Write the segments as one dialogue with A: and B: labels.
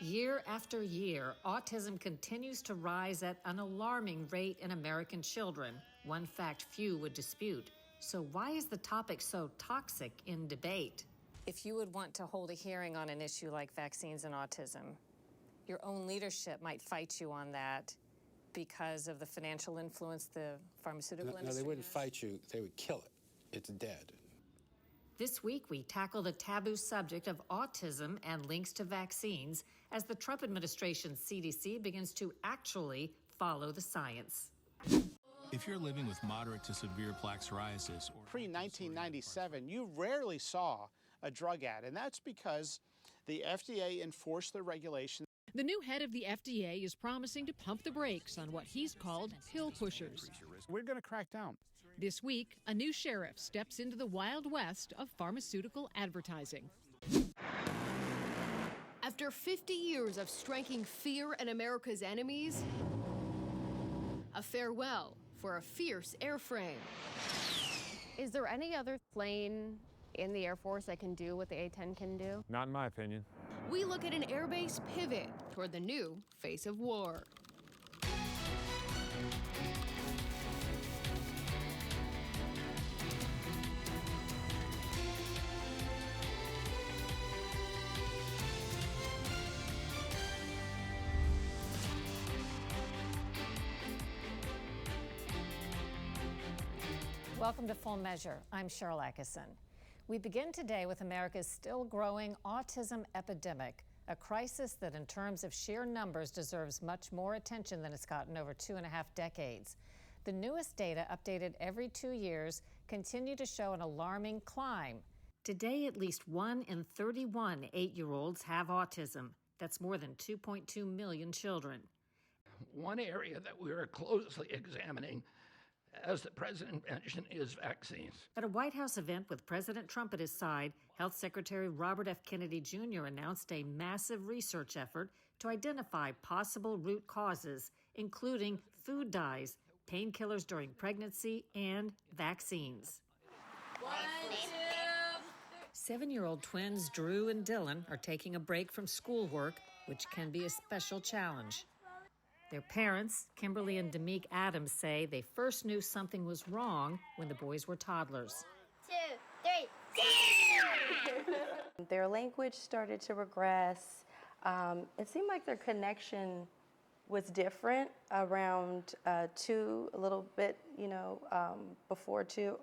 A: Year after year, autism continues to rise at an alarming rate in American children, one fact few would dispute. So why is the topic so toxic in debate? If you would want to hold a hearing on an issue like vaccines and autism, your own leadership might fight you on that because of the financial influence the pharmaceutical industry
B: No, they wouldn't
A: has.
B: fight you. They would kill it. It's dead.
A: This week, we tackle the taboo subject of autism and links to vaccines as the Trump administration's CDC begins to actually follow the science.
C: If you're living with moderate to severe plaque psoriasis or
D: pre-1997, you rarely saw a drug ad, and that's because the FDA enforced the regulation.
E: The new head of the FDA is promising to pump the brakes on what he's called pill pushers.
D: We're going to crack down.
E: This week, a new sheriff steps into the Wild West of pharmaceutical advertising.
F: After 50 years of striking fear in America's enemies, a farewell for a fierce airframe.
G: Is there any other plane in the Air Force that can do what the A-10 can do?
H: Not in my opinion.
F: We look at an airbase pivot toward the new face of war.
A: Welcome to Full Measure. I'm Sharyl Attkisson. We begin today with America's still growing autism epidemic, a crisis that in terms of sheer numbers deserves much more attention than it's gotten over 2.5 decades. The newest data, updated every 2 years, continue to show an alarming climb. Today, at least 1 in 31 8-year-olds have autism. That's more than 2.2 million children.
I: One area that we are closely examining, as the president mentioned, is vaccines.
A: At a White House event with President Trump at his side, Health Secretary Robert F. Kennedy Jr. announced a massive research effort to identify possible root causes, including food dyes, painkillers during pregnancy, and vaccines. 7-year-old twins Drew and Dylan are taking a break from schoolwork, which can be a special challenge. Their parents, Kimberly and Demique Adams, say they first knew something was wrong when the boys were toddlers.
J: 2, 3, Their language started to regress. It seemed like their connection was different around 2, a little bit, before 2.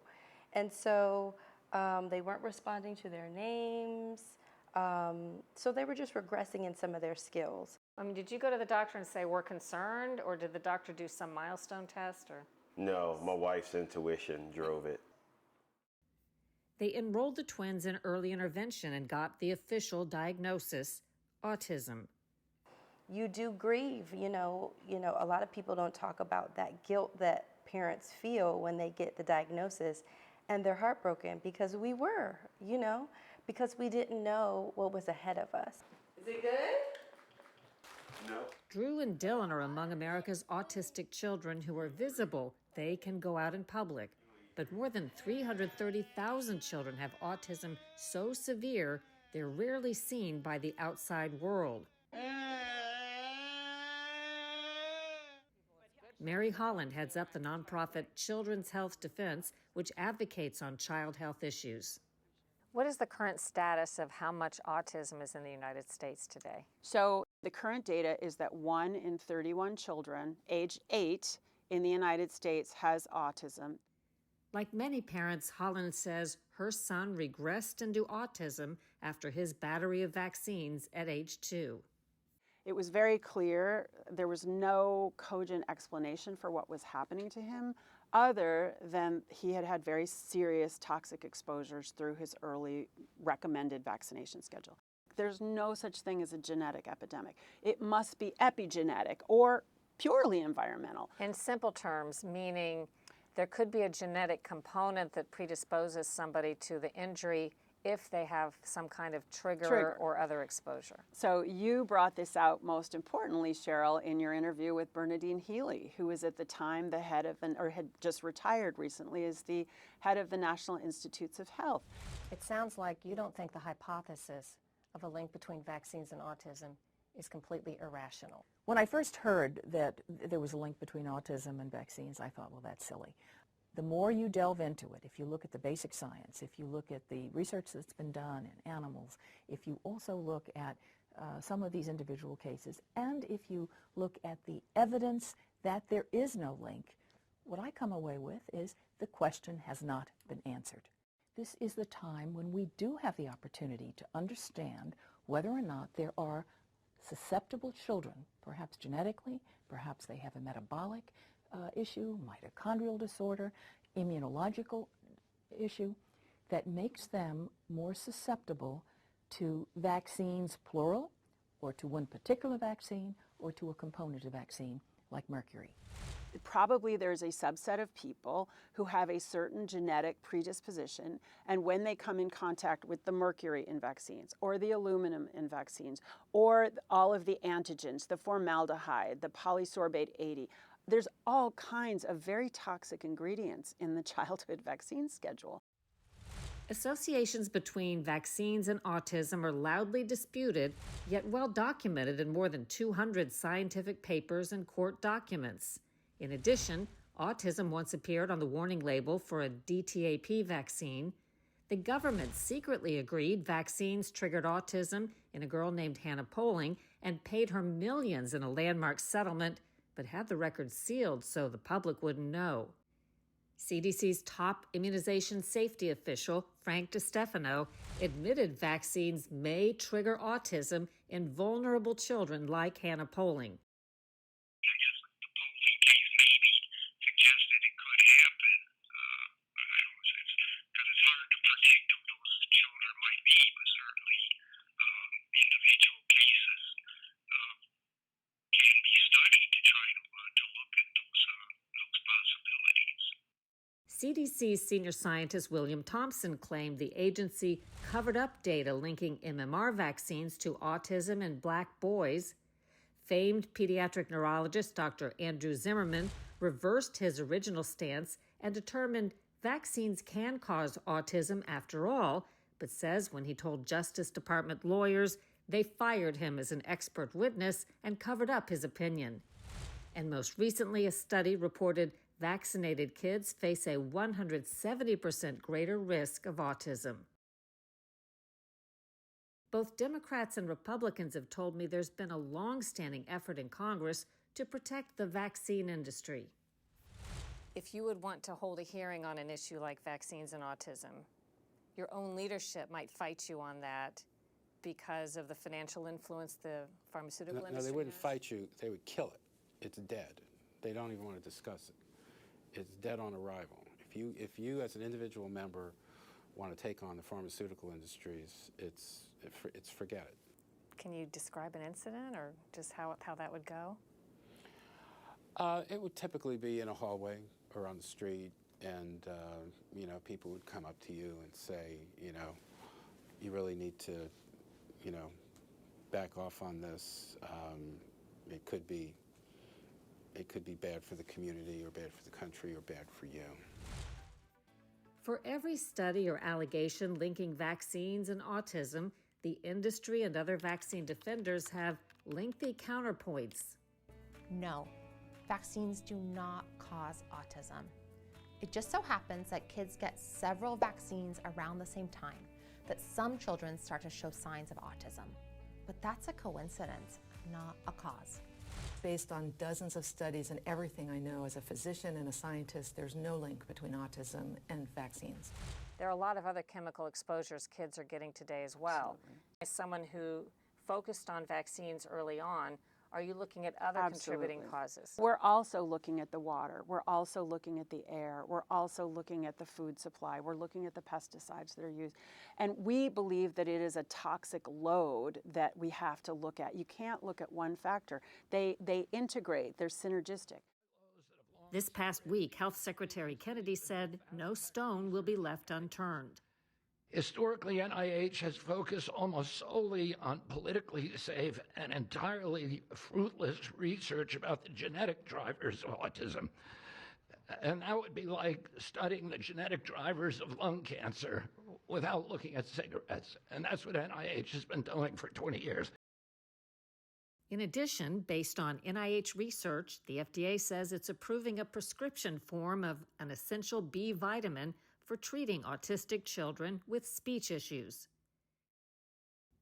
J: And so they weren't responding to their names. So they were just regressing in some of their skills.
A: Did you go to the doctor and say, we're concerned, or did the doctor do some milestone test? Or?
K: No, my wife's intuition drove it.
A: They enrolled the twins in early intervention and got the official diagnosis, autism.
J: You do grieve, a lot of people don't talk about that guilt that parents feel when they get the diagnosis, and they're heartbroken because we were, because we didn't know what was ahead of us. Is it good?
K: No.
A: Drew and Dylan are among America's autistic children who are visible. They can go out in public. But more than 330,000 children have autism so severe they're rarely seen by the outside world. Mary Holland heads up the nonprofit Children's Health Defense, which advocates on child health issues. What is the current status of how much autism is in the United States today?
L: So the current data is that 1 in 31 children aged 8 in the United States has autism.
A: Like many parents, Holland says her son regressed into autism after his battery of vaccines at age 2.
L: It was very clear there was no cogent explanation for what was happening to him other than he had had very serious toxic exposures through his early recommended vaccination schedule. There's no such thing as a genetic epidemic. It must be epigenetic or purely environmental.
A: In simple terms, meaning there could be a genetic component that predisposes somebody to the injury if they have some kind of trigger or other exposure.
L: So you brought this out most importantly, Sharyl, in your interview with Bernadine Healy, who was at the time the head of, or had just retired recently as the head of the National Institutes of Health.
M: It sounds like you don't think the hypothesis of a link between vaccines and autism
A: is completely irrational.
H: When I first heard that there was a link between autism and vaccines, I thought, well, that's silly. The more you delve into it, if you look at the basic science, if you look at the research that's been done in animals, if you also look at some of these individual cases, and if you look at the evidence that there is no link, what I come away with is the question has not been answered. This is the time when we do have the opportunity to understand whether or not there are susceptible children, perhaps genetically, perhaps they have a metabolic issue, mitochondrial disorder, immunological issue, that makes them more susceptible to vaccines, plural, or to one particular vaccine, or to a component of vaccine, like mercury.
L: Probably there's a subset of people who have a certain genetic predisposition, and when they come in contact with the mercury in vaccines, or the aluminum in vaccines, or all of the antigens, the formaldehyde, the polysorbate 80, there's all kinds of very toxic ingredients in the childhood vaccine schedule.
A: Associations between vaccines and autism are loudly disputed, yet well documented in more than 200 scientific papers and court documents. In addition, autism once appeared on the warning label for a DTaP vaccine. The government secretly agreed vaccines triggered autism in a girl named Hannah Poling and paid her millions in a landmark settlement, but had the record sealed so the public wouldn't know. CDC's top immunization safety official, Frank DiStefano, admitted vaccines may trigger autism in vulnerable children like Hannah Poling. CDC's senior scientist William Thompson claimed the agency covered up data linking MMR vaccines to autism in Black boys. Famed pediatric neurologist Dr. Andrew Zimmerman reversed his original stance and determined vaccines can cause autism after all, but says when he told Justice Department lawyers, they fired him as an expert witness and covered up his opinion. And most recently, a study reported vaccinated kids face a 170% greater risk of autism. Both Democrats and Republicans have told me there's been a long-standing effort in Congress to protect the vaccine industry. If you would want to hold a hearing on an issue like vaccines and autism, your own leadership might fight you on that because of the financial influence the pharmaceutical industry
B: No, they wouldn't
A: has?
B: fight you. They would kill it. It's dead. They don't even want to discuss it. It's dead on arrival. If you as an individual member want to take on the pharmaceutical industries, it's forget it.
A: Can you describe an incident or just how that would go?
B: It would typically be in a hallway or on the street, and people would come up to you and say, you really need to, back off on this. It could be bad for the community or bad for the country or bad for you.
A: For every study or allegation linking vaccines and autism, the industry and other vaccine defenders have lengthy counterpoints.
M: No, vaccines do not cause autism. It just so happens that kids get several vaccines around the same time, that some children start to show signs of autism. But that's a coincidence, not a cause.
N: Based on dozens of studies and everything I know as a physician and a scientist, there's no link between autism and vaccines.
A: There are a lot of other chemical exposures kids are getting today as well.
L: Absolutely.
A: As someone who focused on vaccines early on, are you looking at other contributing causes?
L: We're also looking at the water. We're also looking at the air. We're also looking at the food supply. We're looking at the pesticides that are used. And we believe that it is a toxic load that we have to look at. You can't look at one factor. They integrate. They're synergistic.
A: This past week, Health Secretary Kennedy said no stone will be left unturned.
I: Historically, NIH has focused almost solely on politically safe and entirely fruitless research about the genetic drivers of autism. And that would be like studying the genetic drivers of lung cancer without looking at cigarettes. And that's what NIH has been doing for 20 years.
A: In addition, based on NIH research, the FDA says it's approving a prescription form of an essential B vitamin for treating autistic children with speech issues.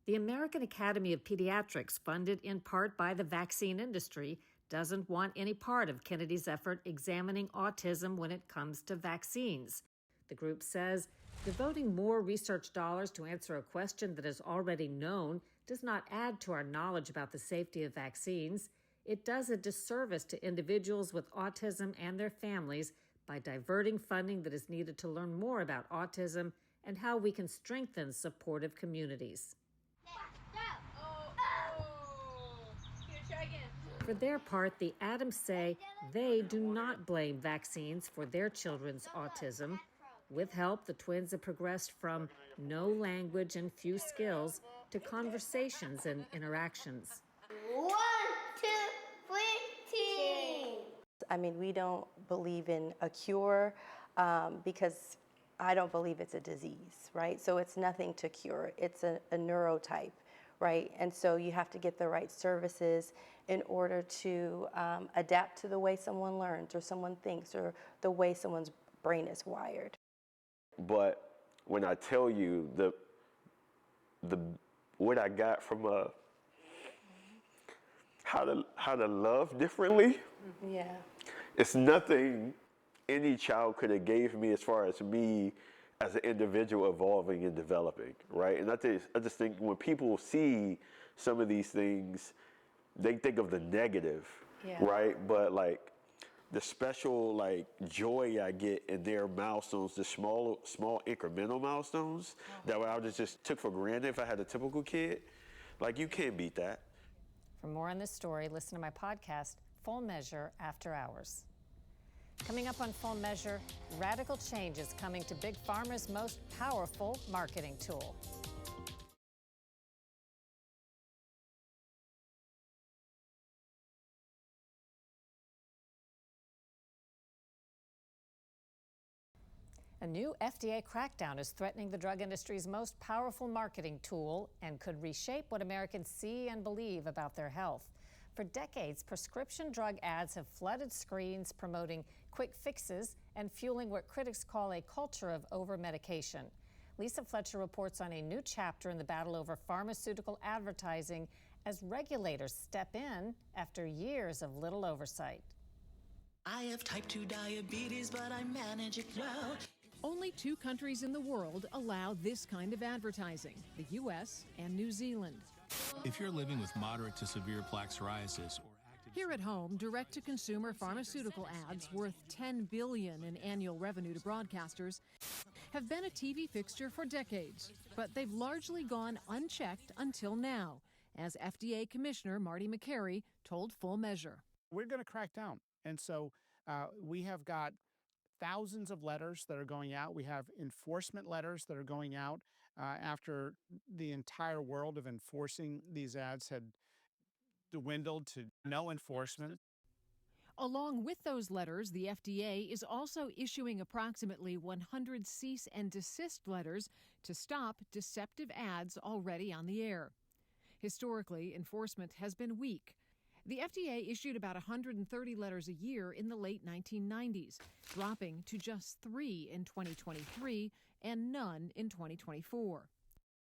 A: The American Academy of Pediatrics, funded in part by the vaccine industry, doesn't want any part of Kennedy's effort examining autism when it comes to vaccines. The group says devoting more research dollars to answer a question that is already known does not add to our knowledge about the safety of vaccines. It does a disservice to individuals with autism and their families by diverting funding that is needed to learn more about autism and how we can strengthen supportive communities. For their part, the Adams say they do not blame vaccines for their children's autism. With help, the twins have progressed from no language and few skills to conversations and interactions.
J: 1, 2, 3, team. I mean, we don't believe in a cure because I don't believe it's a disease, right? So it's nothing to cure. It's a neurotype, right? And so you have to get the right services in order to adapt to the way someone learns or someone thinks or the way someone's brain is wired.
K: But when I tell you what I got from how to love differently,
J: yeah,
K: it's nothing any child could have gave me as far as me as an individual evolving and developing, right? And I just think when people see some of these things, they think of the negative, right? But like the special like joy I get in their milestones, the small incremental milestones that I just took for granted if I had a typical kid, like you can't beat that.
A: For more on this story, listen to my podcast, Full Measure After Hours. Coming up on Full Measure, radical change is coming to Big Pharma's most powerful marketing tool. A new FDA crackdown is threatening the drug industry's most powerful marketing tool and could reshape what Americans see and believe about their health. For decades, prescription drug ads have flooded screens promoting quick fixes and fueling what critics call a culture of over-medication. Lisa Fletcher reports on a new chapter in the battle over pharmaceutical advertising as regulators step in after years of little oversight.
O: I have type 2 diabetes, but I manage it well.
E: Only 2 countries in the world allow this kind of advertising, the U.S. and New Zealand.
C: If you're living with moderate to severe plaque psoriasis or
E: Here at home, direct-to-consumer pharmaceutical ads worth $10 billion in annual revenue to broadcasters have been a TV fixture for decades, but they've largely gone unchecked until now, as FDA Commissioner Marty Makary told Full Measure.
D: We're going to crack down, and so we have got thousands of letters that are going out. We have enforcement letters that are going out after the entire world of enforcing these ads had dwindled to no enforcement.
E: Along with those letters, the FDA is also issuing approximately 100 cease and desist letters to stop deceptive ads already on the air. Historically, enforcement has been weak. The FDA issued about 130 letters a year in the late 1990s, dropping to just 3 in 2023 and none in 2024.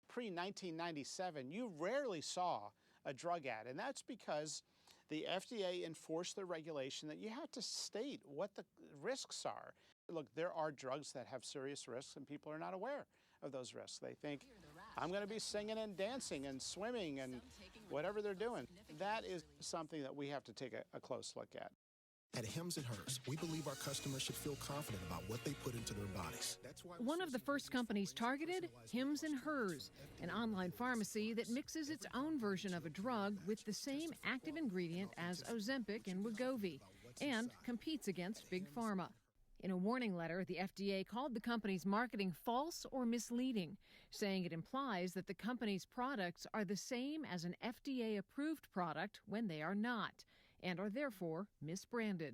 D: Pre-1997, you rarely saw a drug ad, and that's because the FDA enforced the regulation that you have to state what the risks are. Look, there are drugs that have serious risks, and people are not aware of those risks. They think, I'm going to be singing and dancing and swimming and whatever they're doing. That is something that we have to take a close look at.
P: At Hims & Hers, we believe our customers should feel confident about what they put into their bodies. That's why
E: one of the first companies targeted, Hims & Hers, an online pharmacy that mixes its own version of a drug with the same active ingredient as Ozempic and Wegovy, and competes against Big Pharma. In a warning letter, the FDA called the company's marketing false or misleading, saying it implies that the company's products are the same as an FDA-approved product when they are not, and are therefore misbranded.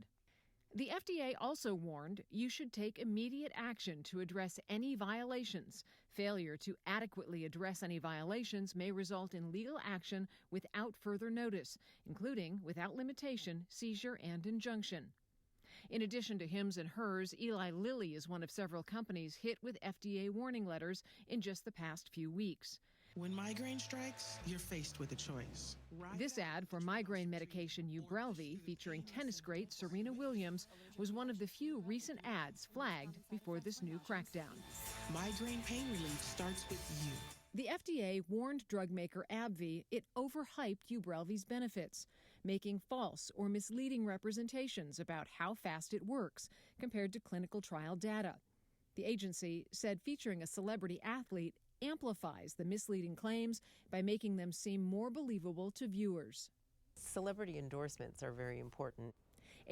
E: The FDA also warned you should take immediate action to address any violations. Failure to adequately address any violations may result in legal action without further notice, including, without limitation, seizure and injunction. In addition to Hims and Hers, Eli Lilly is one of several companies hit with FDA warning letters in just the past few weeks.
O: When migraine strikes, you're faced with a choice.
E: This ad for migraine medication Ubrelvy, featuring tennis great Serena Williams, was one of the few recent ads flagged before this new crackdown.
O: Migraine pain relief starts with you.
E: The FDA warned drug maker AbbVie it overhyped Ubrelvy's benefits, making false or misleading representations about how fast it works compared to clinical trial data. The agency said featuring a celebrity athlete amplifies the misleading claims by making them seem more believable to viewers.
Q: Celebrity endorsements are very important.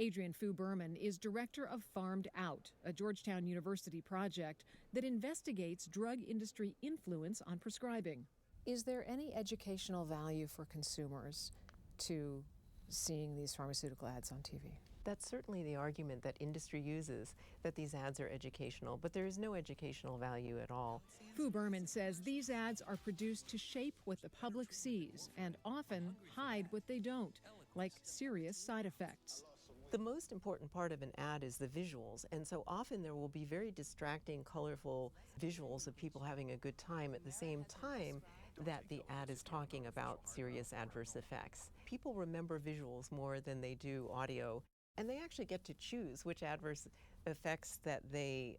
E: Adrienne Fu Berman is director of Farmed Out, a Georgetown University project that investigates drug industry influence on prescribing.
R: Is there any educational value for consumers to seeing these pharmaceutical ads on TV?
Q: That's certainly the argument that industry uses, that these ads are educational, but there is no educational value at all.
E: Fu Berman says these ads are produced to shape what the public sees and often hide what they don't, like serious side effects.
Q: The most important part of an ad is the visuals, and so often there will be very distracting, colorful visuals of people having a good time at the same time that the ad is talking about serious adverse effects. People remember visuals more than they do audio, and they actually get to choose which adverse effects that they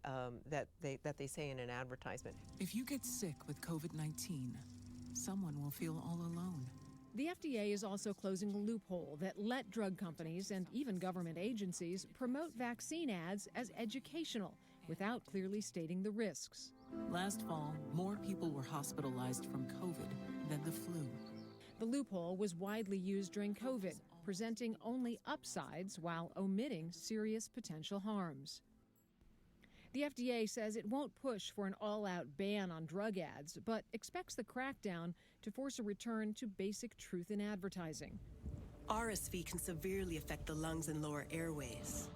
Q: say in an advertisement.
S: If you get sick with COVID-19, someone will feel all alone.
E: The FDA is also closing a loophole that let drug companies and even government agencies promote vaccine ads as educational without clearly stating the risks.
S: Last fall, more people were hospitalized from COVID than the flu.
E: The loophole was widely used during COVID, presenting only upsides while omitting serious potential harms. The FDA says it won't push for an all-out ban on drug ads, but expects the crackdown to force a return to basic truth in advertising.
T: RSV can severely affect the lungs and lower airways,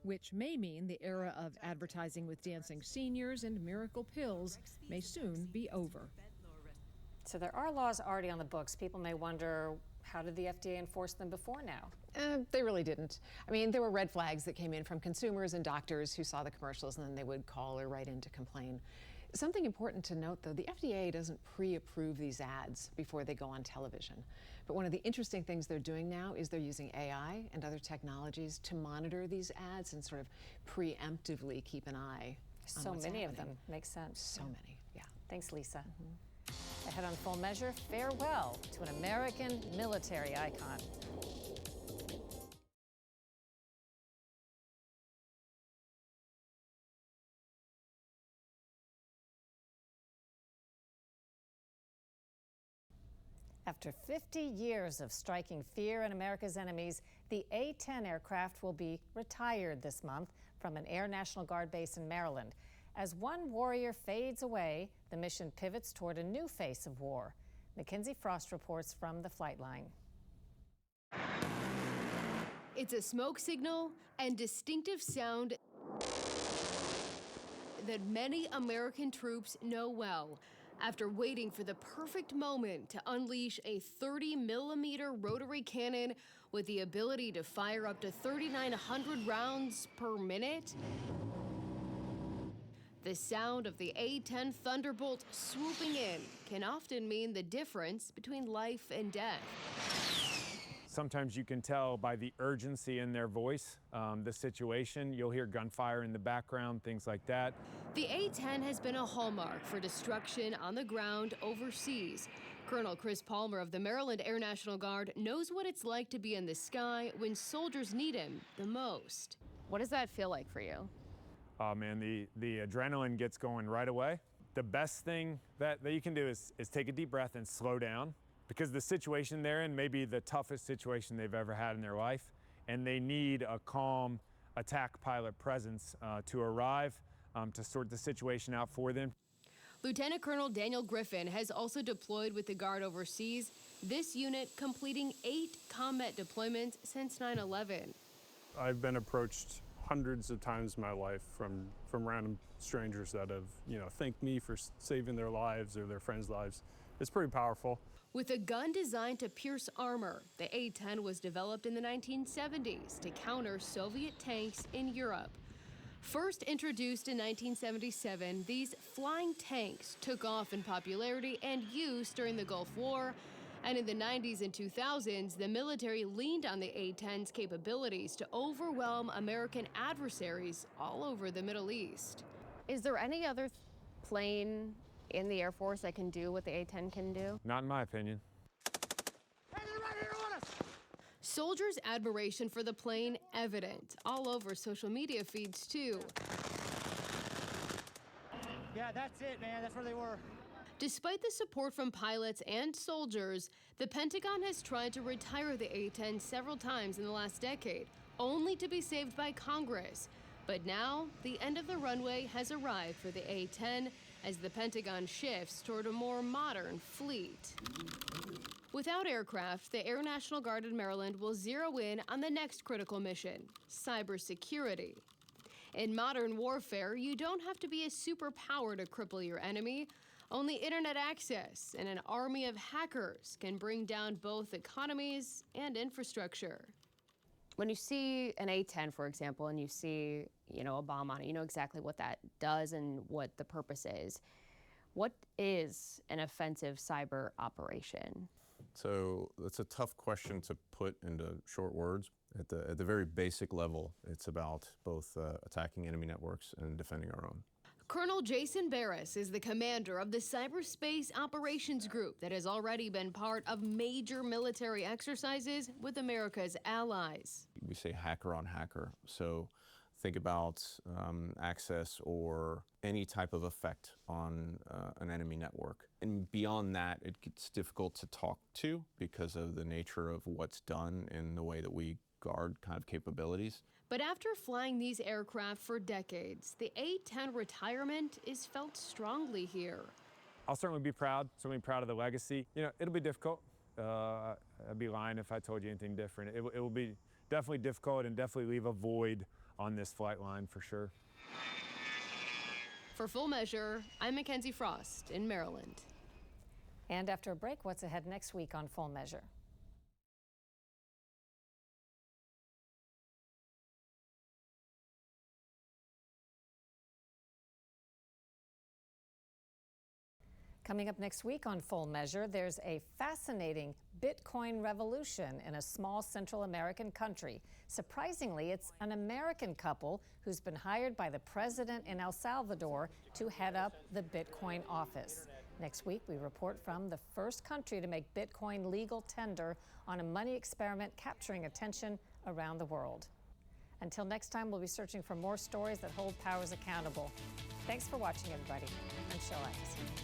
E: which may mean the era of advertising with dancing seniors and miracle pills may soon be over.
A: So there are laws already on the books. People may wonder, how did the FDA enforce them before now?
R: They really didn't. I mean, there were red flags that came in from consumers and doctors who saw the commercials, and then they would call or write in to complain. Something important to note, though, the FDA doesn't pre-approve these ads before they go on television. But one of the interesting things they're doing now is they're using AI and other technologies to monitor these ads and sort of preemptively keep an eye on what's
A: many
R: happening.
A: of them. Makes sense.
R: So many, yeah.
A: Thanks, Lisa. Ahead on Full Measure, farewell to an American military icon. After 50 years of striking fear in America's enemies, the A-10 aircraft will be retired this month from an Air National Guard base in Maryland. As one warrior fades away, the mission pivots toward a new face of war. Mackenzie Frost reports from the flight line.
F: It's a smoke signal and distinctive sound that many American troops know well. After waiting for the perfect moment to unleash a 30mm rotary cannon with the ability to fire up to 3,900 rounds per minute, the sound of the A-10 Thunderbolt swooping in can often mean the difference between life and death.
U: Sometimes you can tell by the urgency in their voice, the situation. You'll hear gunfire in the background, things like that.
F: The A-10 has been a hallmark for destruction on the ground overseas. Colonel Chris Palmer of the Maryland Air National Guard knows what it's like to be in the sky when soldiers need him the most.
G: What does that feel like for you?
U: Oh man, the adrenaline gets going right away. The best thing that you can do is take a deep breath and slow down, because the situation they're in may be the toughest situation they've ever had in their life, and they need a calm attack pilot presence to arrive to sort the situation out for them.
F: Lieutenant Colonel Daniel Griffin has also deployed with the Guard overseas, this unit completing 8 combat deployments since 9/11.
H: I've been approached hundreds of times in my life from random strangers that have, thanked me for saving their lives or their friends' lives. It's pretty powerful.
F: With a gun designed to pierce armor, the A-10 was developed in the 1970s to counter Soviet tanks in Europe. First introduced in 1977, these flying tanks took off in popularity and use during the Gulf War. And in the 90s and 2000s, the military leaned on the A-10's capabilities to overwhelm American adversaries all over the Middle East.
G: Is there any other plane in the Air Force that can do what the A-10 can do?
U: Not in my opinion.
F: Soldiers' admiration for the plane evident all over social media feeds too.
V: Yeah, that's it, man. That's where they were.
F: Despite the support from pilots and soldiers, the Pentagon has tried to retire the A-10 several times in the last decade, only to be saved by Congress. But now, the end of the runway has arrived for the A-10 as the Pentagon shifts toward a more modern fleet. Without aircraft, the Air National Guard in Maryland will zero in on the next critical mission, cybersecurity. In modern warfare, you don't have to be a superpower to cripple your enemy. Only internet access and an army of hackers can bring down both economies and infrastructure.
G: When you see an A-10, for example, and you see, a bomb on it, you know exactly what that does and what the purpose is. What is an offensive cyber operation?
W: So that's a tough question to put into short words. At the very basic level, it's about both attacking enemy networks and defending our own.
F: Colonel Jason Barris is the commander of the Cyberspace Operations Group that has already been part of major military exercises with America's allies.
W: We say hacker on hacker, so think about access or any type of effect on an enemy network. And beyond that, it gets difficult to talk to because of the nature of what's done and the way that we guard kind of capabilities.
F: But after flying these aircraft for decades, the A-10 retirement is felt strongly here.
U: I'll certainly be proud of the legacy. It'll be difficult. I'd be lying if I told you anything different. It will be definitely difficult and definitely leave a void on this flight line for sure.
F: For Full Measure, I'm Mackenzie Frost in Maryland.
A: And after a break, what's ahead next week on Full Measure? Coming up next week on Full Measure, there's a fascinating Bitcoin revolution in a small Central American country. Surprisingly, it's an American couple who's been hired by the president in El Salvador to head up the Bitcoin office. Next week, we report from the first country to make Bitcoin legal tender on a money experiment capturing attention around the world. Until next time, we'll be searching for more stories that hold powers accountable. Thanks for watching, everybody. I'm Sharyl Attkisson.